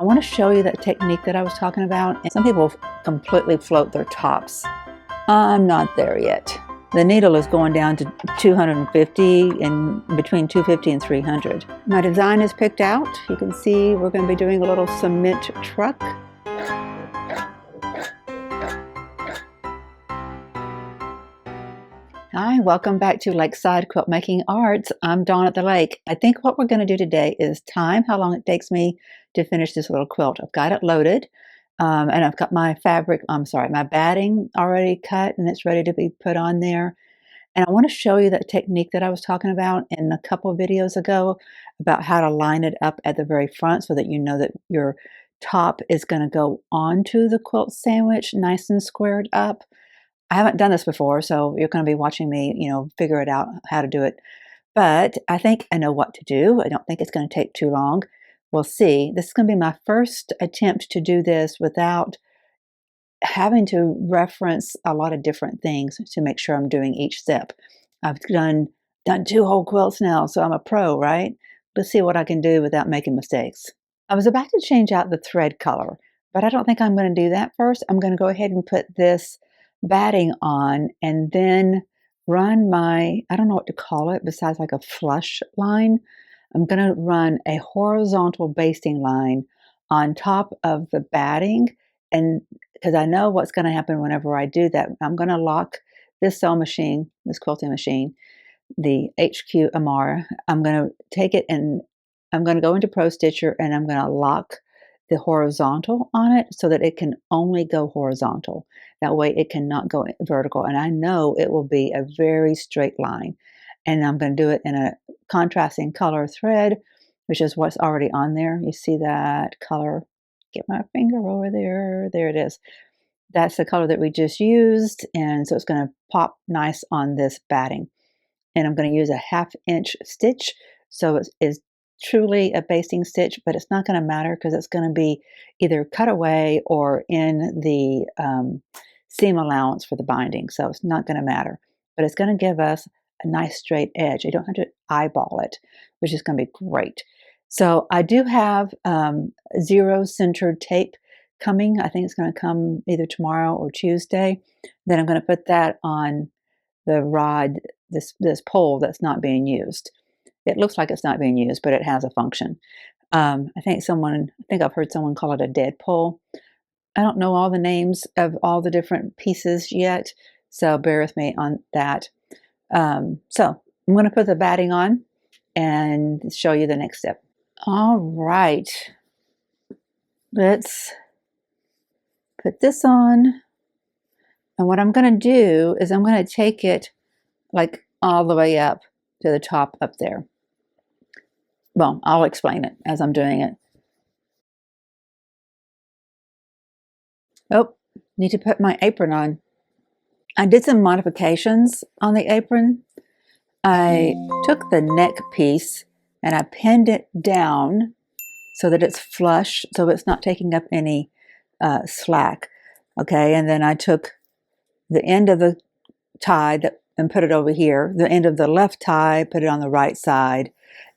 want to show you that technique that I was talking about. And some people completely float their tops. I'm not there yet. The needle is going down to 250 and between 250 and 300. My design is picked out. You can see we're going to be doing a little cement truck. Hi, welcome back to Lakeside Quilt Making Arts. I'm Dawn at the Lake. I think what we're going to do today is time how long it takes me to finish this little quilt. I've got it loaded and I've got my my batting already cut and it's ready to be put on there. And I want to show you that technique that I was talking about in a couple of videos ago about how to line it up at the very front so that you know that your top is going to go onto the quilt sandwich nice and squared up. I haven't done this before, so you're going to be watching me, figure it out how to do it. But I think I know what to do. I don't think it's going to take too long. We'll see. This is going to be my first attempt to do this without having to reference a lot of different things to make sure I'm doing each step. I've done 2 whole quilts now, so I'm a pro, right? Let's see what I can do without making mistakes. I was about to change out the thread color, but I don't think I'm going to do that first. I'm going to go ahead and put this batting on and then run my, I don't know what to call it besides like a flush line. I'm going to run a horizontal basting line on top of the batting, and because I know what's going to happen whenever I do that, I'm going to lock this sewing machine, this quilting machine, the LQMA. I'm going to take it and I'm going to go into Pro Stitcher and I'm going to lock the horizontal on it so that it can only go horizontal. That way it cannot go vertical. And I know it will be a very straight line. And I'm going to do it in a contrasting color thread, which is what's already on there. You see that color? Get my finger over there. There it is. That's the color that we just used. And so it's going to pop nice on this batting. And I'm going to use a 1/2 inch stitch. So it is truly a basting stitch, but it's not going to matter because it's going to be either cut away or in the seam allowance for the binding. So it's not going to matter, but it's going to give us a nice straight edge. You don't have to eyeball it, which is going to be great. So I do have 0 centered tape coming. I think it's going to come either tomorrow or Tuesday. Then I'm going to put that on the rod, this pole that's not being used. It looks like it's not being used, but it has a function. I think I've heard someone call it a dead pole. I don't know all the names of all the different pieces yet, so bear with me on that. So I'm going to put the batting on and show you the next step. All right, let's put this on. And what I'm going to do is I'm going to take it like all the way up to the top up there. Well, I'll explain it as I'm doing it. Oh, need to put my apron on. I did some modifications on the apron. I took the neck piece and I pinned it down so that it's flush, so it's not taking up any slack. Okay, and then I took the end of the tie and put it over here. The end of the left tie, put it on the right side,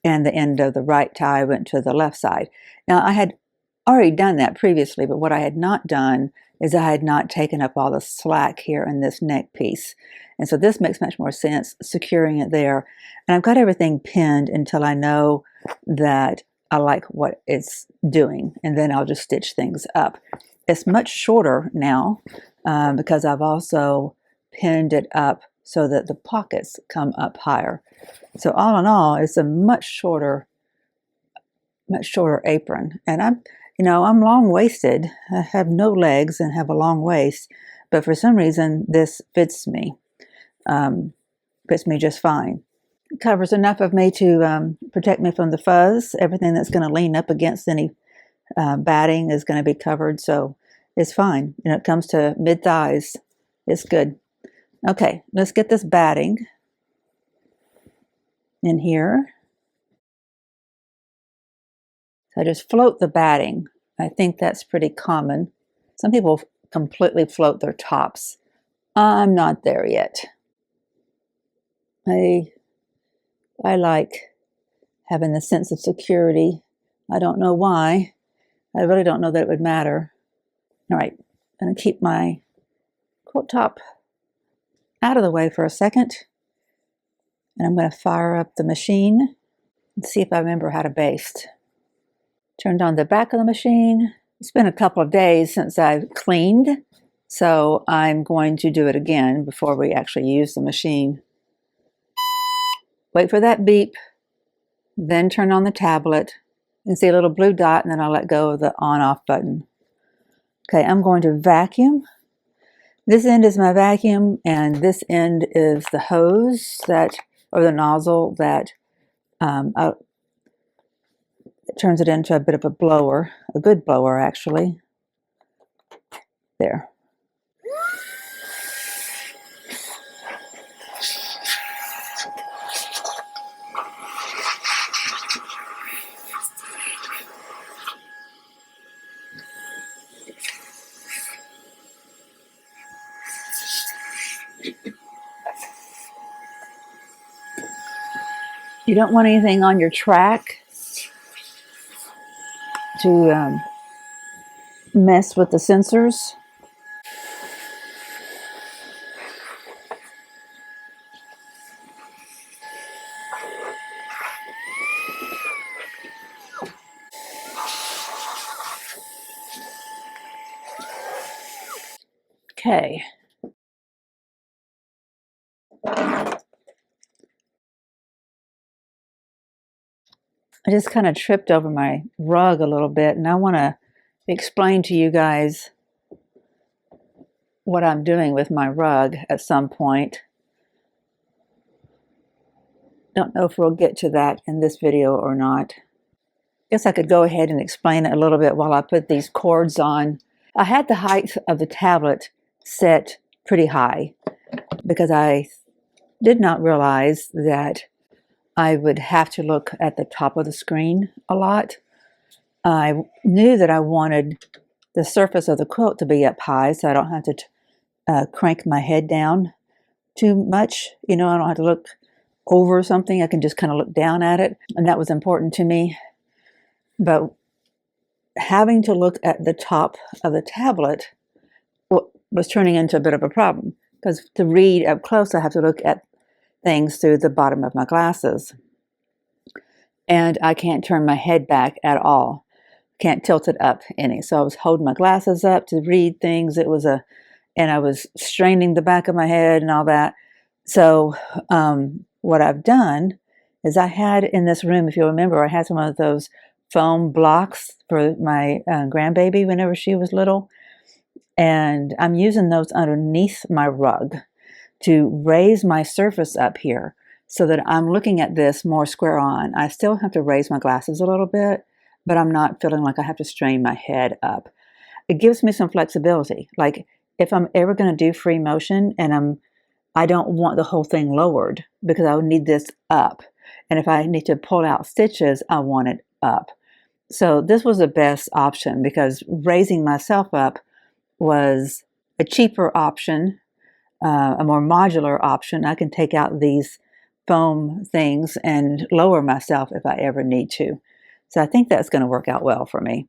and the end of the right tie went to the left side. Now, I had already done that previously, but what I had not done is I had not taken up all the slack here in this neck piece. And so this makes much more sense, securing it there. And I've got everything pinned until I know that I like what it's doing, and then I'll just stitch things up. It's much shorter now because I've also pinned it up so that the pockets come up higher. So all in all, it's a much shorter apron. And I'm long-waisted. I have no legs and have a long waist, but for some reason this fits me just fine. It covers enough of me to protect me from the fuzz. Everything that's going to lean up against any batting is going to be covered, so it's fine. When it comes to mid-thighs, it's good. Okay, let's get this batting in here. So I just float the batting. I think that's pretty common. Some people completely float their tops. I'm not there yet. I like having the sense of security. I don't know why. I really don't know that it would matter. All right, I'm going to keep my quilt top out of the way for a second, and I'm going to fire up the machine and see if I remember how to baste. Turned on the back of the machine. It's been a couple of days since I've cleaned, so I'm going to do it again before we actually use the machine. Wait for that beep, then turn on the tablet. You can see a little blue dot, and then I'll let go of the on-off button. Okay, I'm going to vacuum. This end is my vacuum, and this end is the hose that, or the nozzle that it turns it into a bit of a blower, a good blower actually. There. You don't want anything on your track to mess with the sensors. Okay. I just kind of tripped over my rug a little bit, and I want to explain to you guys what I'm doing with my rug at some point. Don't know if we'll get to that in this video or not. Guess I could go ahead and explain it a little bit while I put these cords on. I had the height of the tablet set pretty high because I did not realize that I would have to look at the top of the screen a lot. I knew that I wanted the surface of the quilt to be up high so I don't have to crank my head down too much. You know, I don't have to look over something. I can just kind of look down at it, and that was important to me. But having to look at the top of the tablet was turning into a bit of a problem, because to read up close I have to look at things through the bottom of my glasses, and I can't turn my head back at all, can't tilt it up any. So I was holding my glasses up to read things. And I was straining the back of my head and all that. So what I've done is I had in this room, if you'll remember, I had some of those foam blocks for my grandbaby whenever she was little, and I'm using those underneath my rug to raise my surface up here so that I'm looking at this more square on. I still have to raise my glasses a little bit, but I'm not feeling like I have to strain my head up. It gives me some flexibility. Like if I'm ever going to do free motion and I don't want the whole thing lowered because I would need this up. And if I need to pull out stitches, I want it up. So this was the best option because raising myself up was a cheaper option, a more modular option. I can take out these foam things and lower myself if I ever need to. So I think that's going to work out well for me.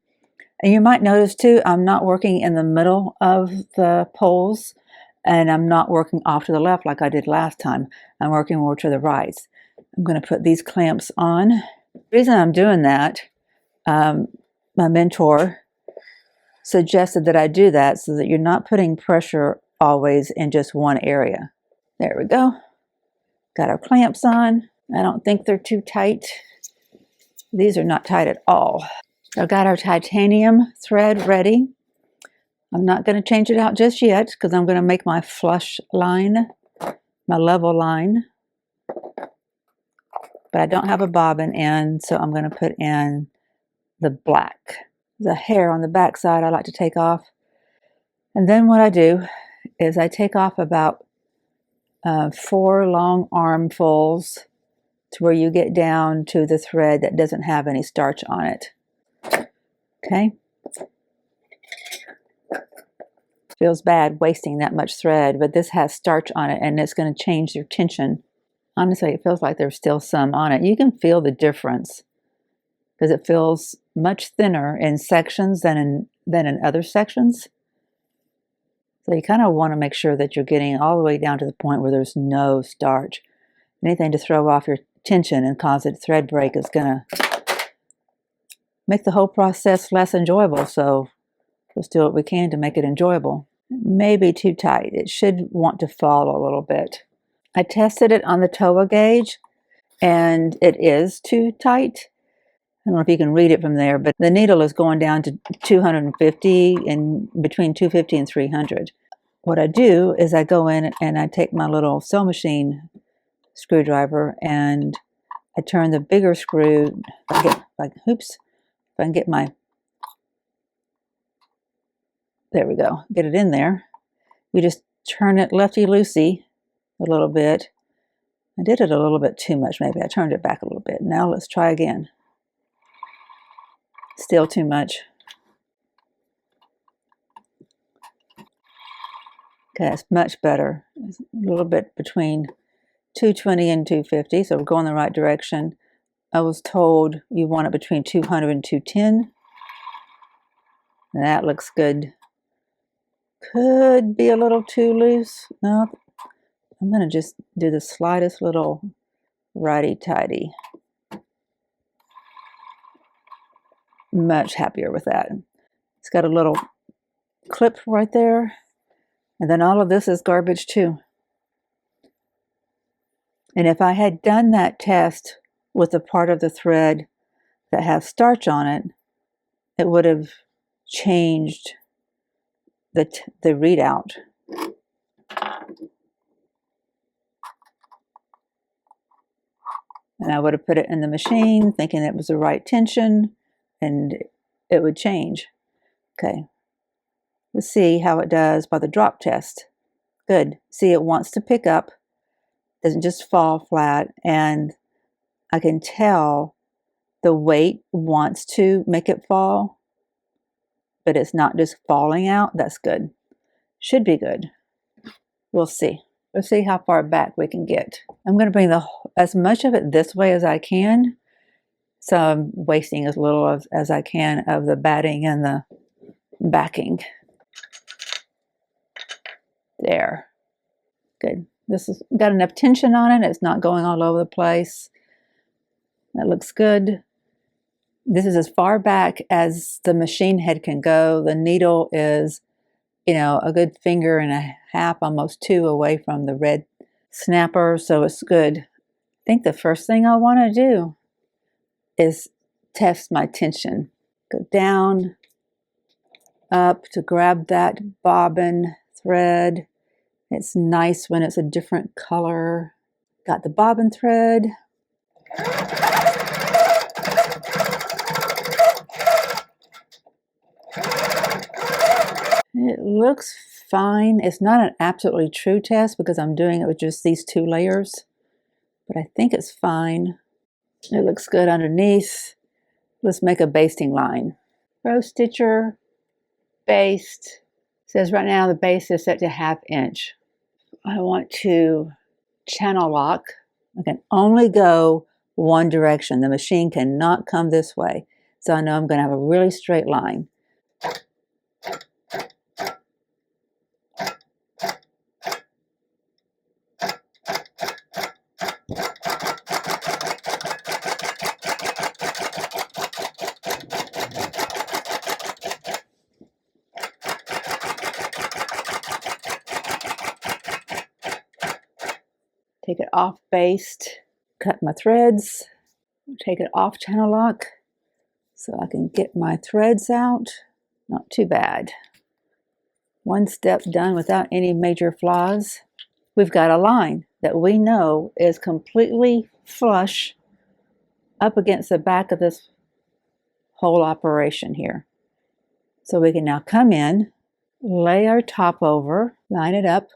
And you might notice too, I'm not working in the middle of the poles, and I'm not working off to the left like I did last time. I'm working more to the right. I'm going to put these clamps on. The reason I'm doing that, my mentor suggested that I do that so that you're not putting pressure always in just one area. There we go. Got our clamps on. I don't think they're too tight. These are not tight at all. I've got our titanium thread ready. I'm not going to change it out just yet because I'm going to make my flush line, my level line. But I don't have a bobbin in, so I'm going to put in the black. The hair on the back side I like to take off. And then what I do is I take off about 4 long armfuls to where you get down to the thread that doesn't have any starch on it. Okay. Feels bad wasting that much thread, but this has starch on it and it's going to change your tension. Honestly, it feels like there's still some on it. You can feel the difference because it feels much thinner in sections than in other sections. So you kind of want to make sure that you're getting all the way down to the point where there's no starch. Anything to throw off your tension and cause it thread break is going to make the whole process less enjoyable. So let's do what we can to make it enjoyable. Maybe too tight. It should want to fall a little bit. I tested it on the TOWA gauge and it is too tight. I don't know if you can read it from there, but the needle is going down to 250 and between 250 and 300. What I do is I go in and I take my little sewing machine screwdriver and I turn the bigger screw. If I can get my, there we go, get it in there. You just turn it lefty-loosey a little bit. I did it a little bit too much, maybe. I turned it back a little bit. Now let's try again. Still too much. Okay, that's much better. It's a little bit between 220 and 250, so we're going the right direction. I was told you want it between 200 and 210. That looks good. Could be a little too loose. No, I'm going to just do the slightest little righty-tighty. Much happier with that. It's got a little clip right there. And then all of this is garbage too. And if I had done that test with the part of the thread that has starch on it, it would have changed the readout. And I would have put it in the machine thinking it was the right tension and it would change. Okay. Let's see how it does by the drop test. Good. See, it wants to pick up, doesn't just fall flat, and I can tell the weight wants to make it fall, but it's not just falling out. That's good. Should be good. We'll see. Let's see how far back we can get. I'm going to bring as much of it this way as I can, so I'm wasting as little as I can of the batting and the backing. There. Good. This has got enough tension on it. It's not going all over the place. That looks good. This is as far back as the machine head can go. The needle is, a good finger and a half, almost 2 away from the red snapper, so it's good. I think the first thing I want to do is test my tension. Go down, up to grab that bobbin thread. It's nice when it's a different color. Got the bobbin thread. It looks fine. It's not an absolutely true test because I'm doing it with just these 2 layers, but I think it's fine. It looks good underneath. Let's make a basting line. Prostitcher, baste. It says right now the base is set to 1/2 inch. I want to channel lock. I can only go one direction. The machine cannot come this way. So I know I'm going to have a really straight line. Take it off baste, cut my threads, take it off channel lock so I can get my threads out. Not too bad. One step done without any major flaws. We've got a line that we know is completely flush up against the back of this whole operation here. So we can now come in, lay our top over, line it up.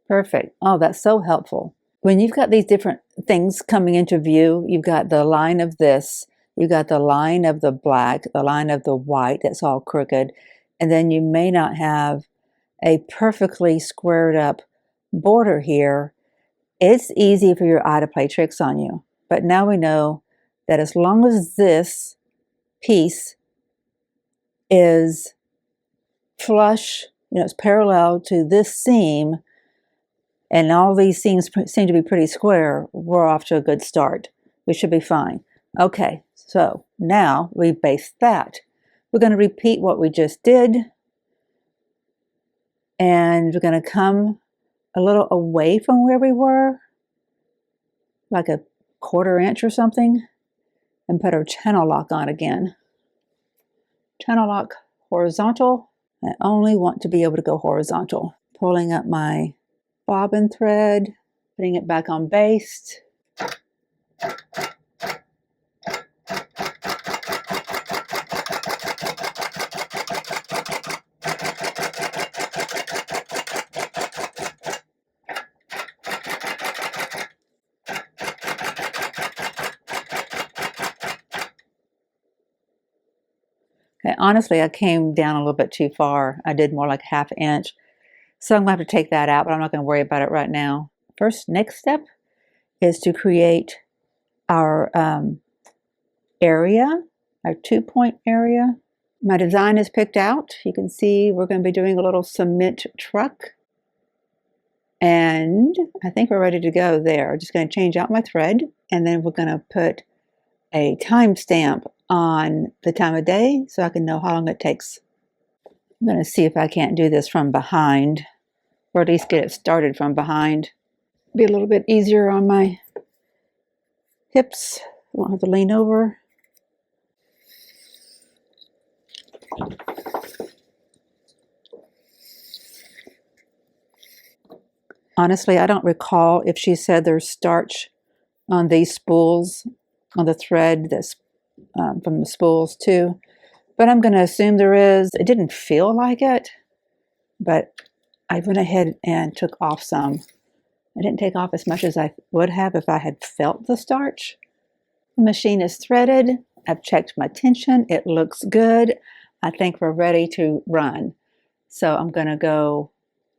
Perfect. Oh, that's so helpful. When you've got these different things coming into view, you've got the line of this, you've got the line of the black, the line of the white, that's all crooked, and then you may not have a perfectly squared up border here. It's easy for your eye to play tricks on you. but now we know that as long as this piece is flush, it's parallel to this seam, and all these seams seem to be pretty square, we're off to a good start. We should be fine. Okay, so now we baste that. We're going to repeat what we just did, and we're going to come a little away from where we were, like a 1/4 inch or something, and put our channel lock on again. Channel lock horizontal. I only want to be able to go horizontal. Pulling up my bobbin thread, putting it back on baste. Okay, honestly, I came down a little bit too far. I did more like 1/2 inch. So I'm going to have to take that out, but I'm not going to worry about it right now. Next step is to create our area, our 2-point area. My design is picked out. You can see we're going to be doing a little cement truck. And I think we're ready to go there. I'm just going to change out my thread, and then we're going to put a timestamp on the time of day so I can know how long it takes. I'm going to see if I can't do this from behind, or at least get it started from behind. Be a little bit easier on my hips. I won't have to lean over. Honestly, I don't recall if she said there's starch on these spools, on the thread that's from the spools too, but I'm going to assume there is. It didn't feel like it, but I went ahead and took off some. I didn't take off as much as I would have if I had felt the starch. The machine is threaded. I've checked my tension. It looks good. I think we're ready to run. So I'm going to go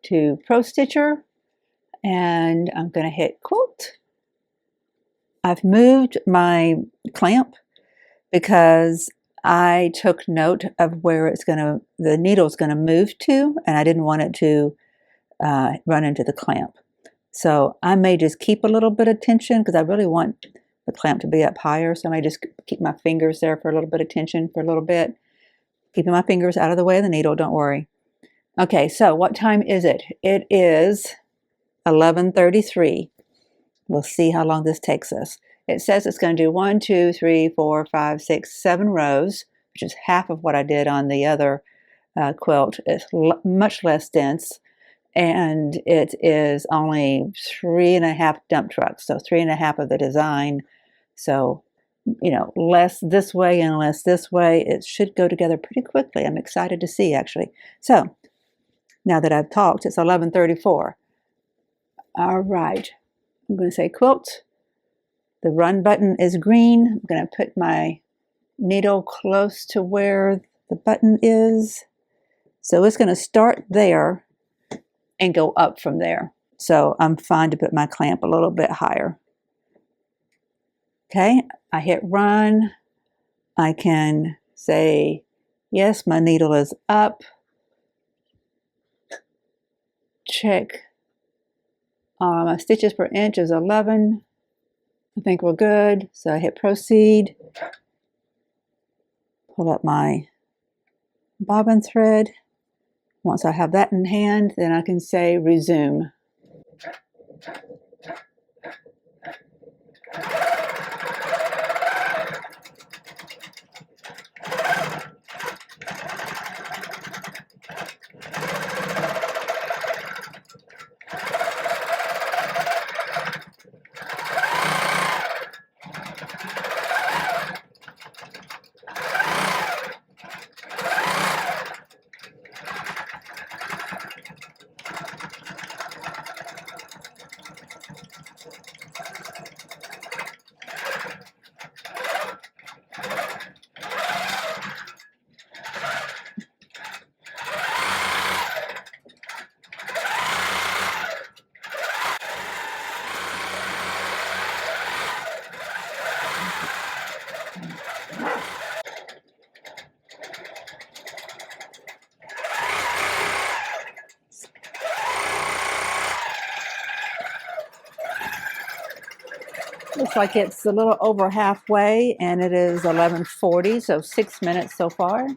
to Prostitcher, and I'm going to hit Quilt. I've moved my clamp because I took note of where the needle's going to move to, and I didn't want it to run into the clamp. So I may just keep a little bit of tension because I really want the clamp to be up higher. So I may just keep my fingers there for a little bit of tension for a little bit. Keeping my fingers out of the way of the needle, don't worry. Okay, so what time is it? It is 11:33. We'll see how long this takes us. It says it's going to do 1, 2, 3, 4, 5, 6, 7 rows, which is half of what I did on the other quilt. It's much less dense, and it is only 3.5 dump trucks, so 3.5 of the design. So, less this way and less this way. It should go together pretty quickly. I'm excited to see, actually. So, now that I've talked, it's 11:34. All right. I'm going to say quilt. The run button is green. I'm going to put my needle close to where the button is. So it's going to start there and go up from there. So I'm fine to put my clamp a little bit higher. Okay, I hit run. I can say, yes, my needle is up. Check. My stitches per inch is 11. I think we're good. So I hit proceed. Pull up my bobbin thread. Once I have that in hand, then I can say resume. looks like it's a little over halfway, and it is 11:40, so 6 minutes so far.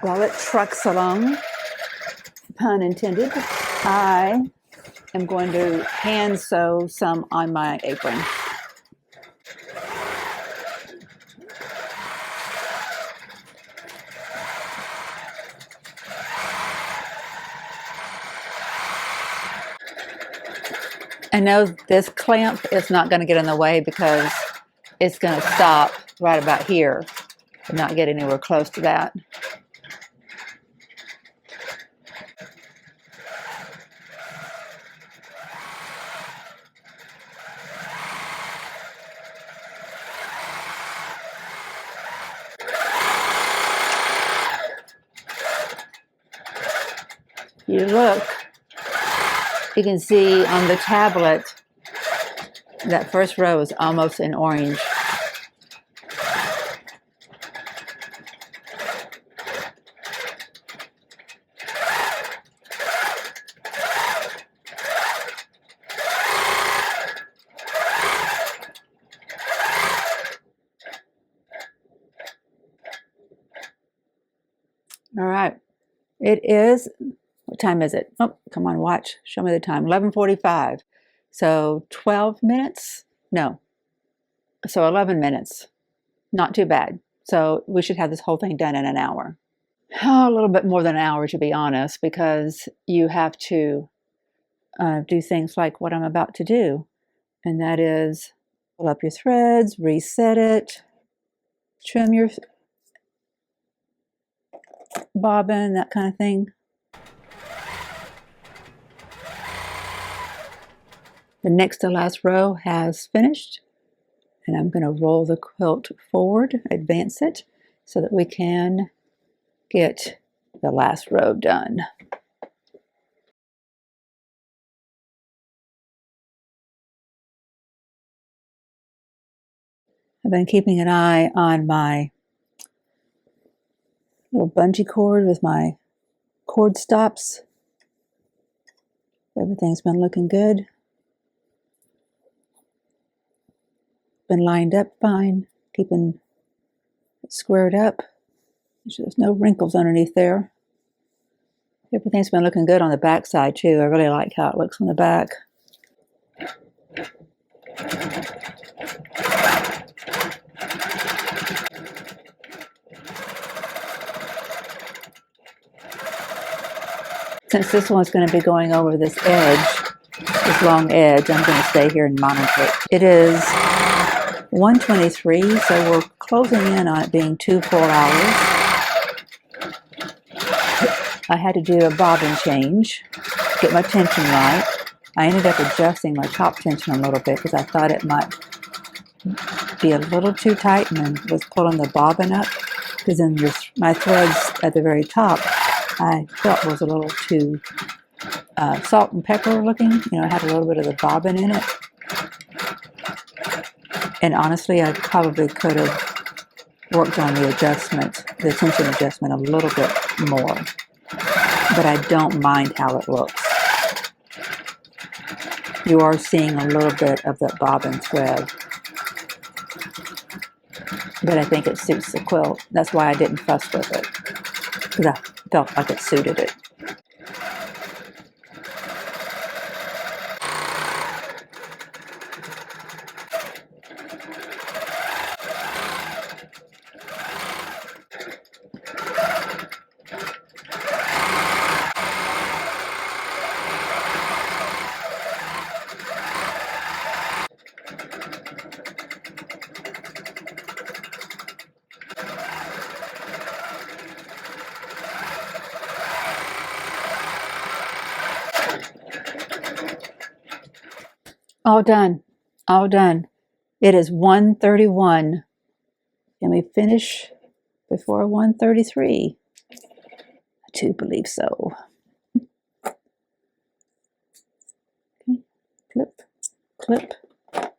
While it trucks along, pun intended, I am going to hand sew some on my apron. I know this clamp is not going to get in the way because it's going to stop right about here and not get anywhere close to that. You look, you can see on the tablet that first row is almost in orange. All right, it is, what time is it? Oh, come on, watch, show me the time, 11:45. So 12 minutes? No, so 11 minutes, not too bad. So we should have this whole thing done in an hour. Oh, a little bit more than an hour, to be honest, because you have to do things like what I'm about to do, and that is pull up your threads, reset it, trim your bobbin, that kind of thing. The next to last row has finished, and I'm going to roll the quilt forward, advance it, so that we can get the last row done. I've been keeping an eye on my little bungee cord with my cord stops. Everything's been looking good. Been lined up fine, keeping it squared up. Make sure there's no wrinkles underneath there. Everything's been looking good on the back side too. I really like how it looks on the back. Since this one's going to be going over this edge, this long edge, I'm going to stay here and monitor it. It is 1:23, so we're closing in on it being 2 full hours. I had to do a bobbin change, get my tension right. I ended up adjusting my top tension a little bit because I thought it might be a little too tight, and then was pulling the bobbin up because then my threads at the very top I felt was a little too salt and pepper looking. You know, it had a little bit of the bobbin in it. And honestly, I probably could have worked on the adjustment, the tension adjustment a little bit more. But I don't mind how it looks. You are seeing a little bit of that bobbin thread. But I think it suits the quilt. That's why I didn't fuss with it, because I felt like it suited it. All done. All done. It is 1:31. Can we finish before 1:33? I do believe so. Okay. Clip, clip.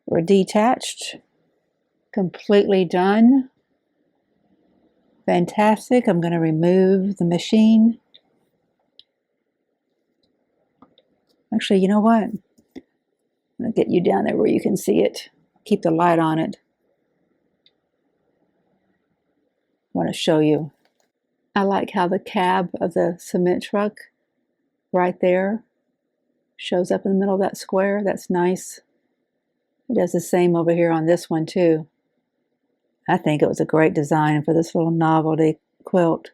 We're detached. Completely done. Fantastic. I'm going to remove the machine. Actually, you know what? I'm going to get you down there where you can see it. Keep the light on it. I want to show you. I like how the cab of the cement truck right there shows up in the middle of that square. That's nice. It does the same over here on this one too. I think it was a great design for this little novelty quilt.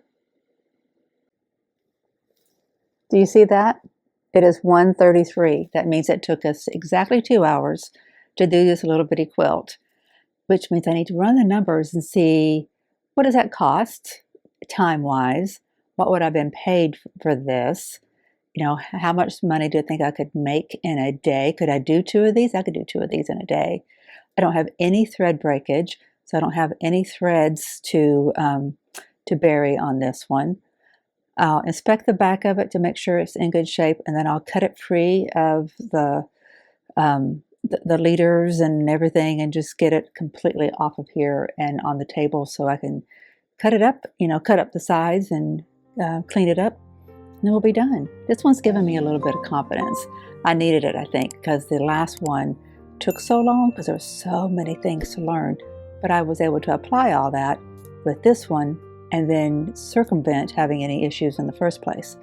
Do you see that? It is 1:33. That means it took us exactly 2 hours to do this little bitty quilt, which means I need to run the numbers and see what does that cost time-wise? What would I have been paid for this? You know, how much money do I think I could make in a day? Could I do 2 of these? I could do 2 of these in a day. I don't have any thread breakage, so I don't have any threads to bury on this one. I'll inspect the back of it to make sure it's in good shape, and then I'll cut it free of the leaders and everything, and just get it completely off of here and on the table so I can cut it up, you know, cut up the sides and clean it up, and then we'll be done. This one's given me a little bit of confidence. I needed it, I think, because the last one took so long because there were so many things to learn, but I was able to apply all that with this one and then circumvent having any issues in the first place.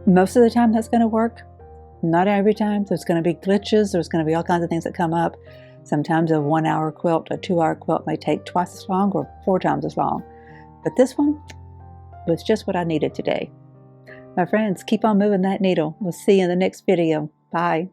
Most of the time that's going to work. Not every time. There's going to be glitches. There's going to be all kinds of things that come up. Sometimes a 1-hour quilt, a 2-hour quilt may take twice as long or 4 times as long. But this one was just what I needed today. My friends, keep on moving that needle. We'll see you in the next video. Bye.